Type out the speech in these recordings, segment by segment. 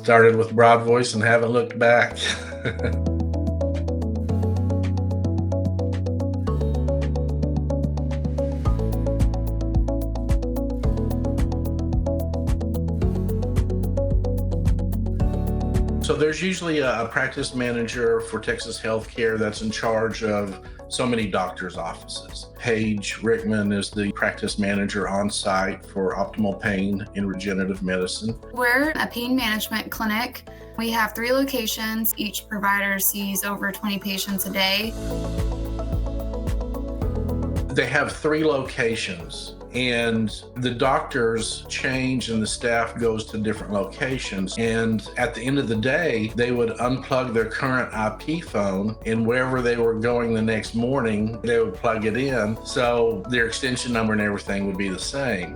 Started with Broad Voice and haven't looked back. So there's usually a practice manager for Texas Healthcare that's in charge of so many doctors' offices. Paige Rickman is the practice manager on site for Optimal Pain and Regenerative Medicine. We're a pain management clinic. We have 3 locations. Each provider sees over 20 patients a day. They have 3 locations, and the doctors change and the staff goes to different locations. And at the end of the day, they would unplug their current IP phone, and wherever they were going the next morning, they would plug it in. So their extension number and everything would be the same.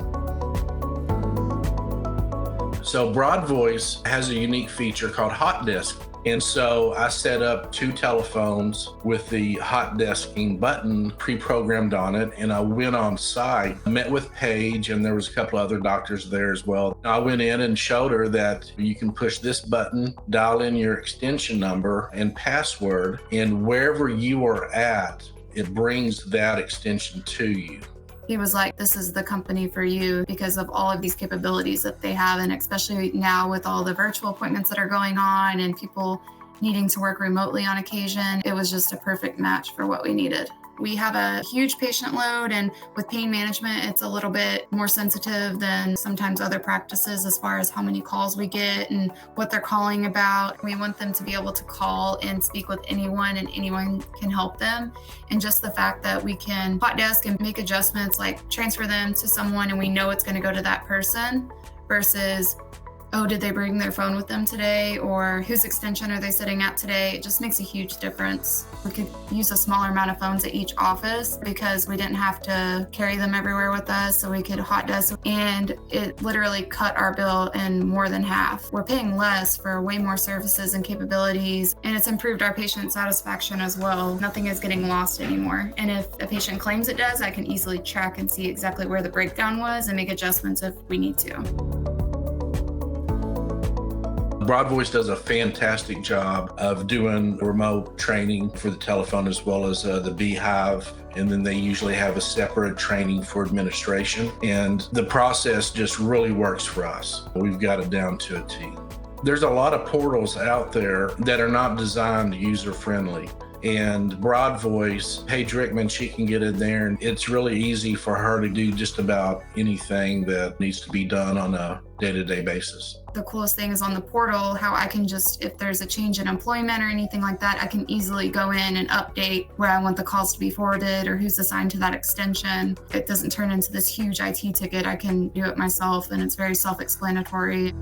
So Broad Voice has a unique feature called Hot Desk. And so I set up 2 telephones with the hot desking button pre-programmed on it. And I went on site, met with Paige, and there was a couple other doctors there as well. I went in and showed her that you can push this button, dial in your extension number and password, and wherever you are at, it brings that extension to you. He was like, this is the company for you because of all of these capabilities that they have. And especially now with all the virtual appointments that are going on and people needing to work remotely on occasion, it was just a perfect match for what we needed. We have a huge patient load, and with pain management, it's a little bit more sensitive than sometimes other practices as far as how many calls we get and what they're calling about. We want them to be able to call and speak with anyone, and anyone can help them. And just the fact that we can hot desk and make adjustments, like transfer them to someone and we know it's going to go to that person, versus, oh, did they bring their phone with them today? Or whose extension are they sitting at today? It just makes a huge difference. We could use a smaller amount of phones at each office because we didn't have to carry them everywhere with us, so we could hot desk, and it literally cut our bill in more than half. We're paying less for way more services and capabilities, and it's improved our patient satisfaction as well. Nothing is getting lost anymore. And if a patient claims it does, I can easily track and see exactly where the breakdown was and make adjustments if we need to. Broad Voice does a fantastic job of doing remote training for the telephone as well as the Beehive. And then they usually have a separate training for administration. And the process just really works for us. We've got it down to a T. There's a lot of portals out there that are not designed user-friendly. And Broad Voice, Paige Rickman, she can get in there, and it's really easy for her to do just about anything that needs to be done on a day-to-day basis. The coolest thing is on the portal, how I can just, if there's a change in employment or anything like that, I can easily go in and update where I want the calls to be forwarded or who's assigned to that extension. It doesn't turn into this huge IT ticket. I can do it myself, and it's very self-explanatory.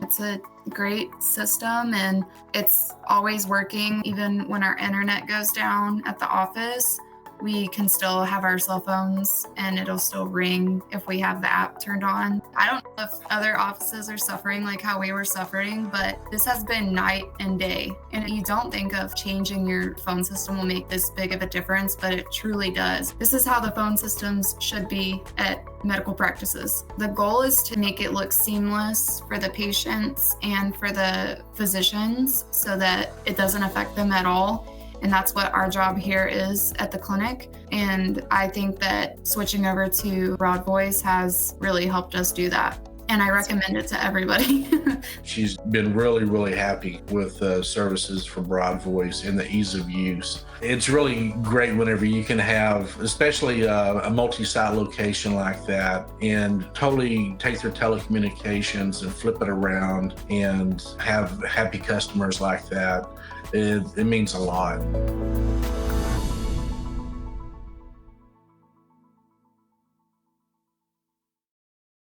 It's a great system, and it's always working. Even when our internet goes down at the office, we can still have our cell phones and it'll still ring if we have the app turned on. I don't know if other offices are suffering like how we were suffering, but this has been night and day. And you don't think of changing your phone system will make this big of a difference, but it truly does. This is how the phone systems should be at medical practices. The goal is to make it look seamless for the patients and for the physicians so that it doesn't affect them at all. And that's what our job here is at the clinic. And I think that switching over to Broad Voice has really helped us do that. And I recommend it to everybody. She's been really, really happy with the services for Broad Voice and the ease of use. It's really great whenever you can have, especially a multi-site location like that, and totally take their telecommunications and flip it around and have happy customers like that. It means a lot.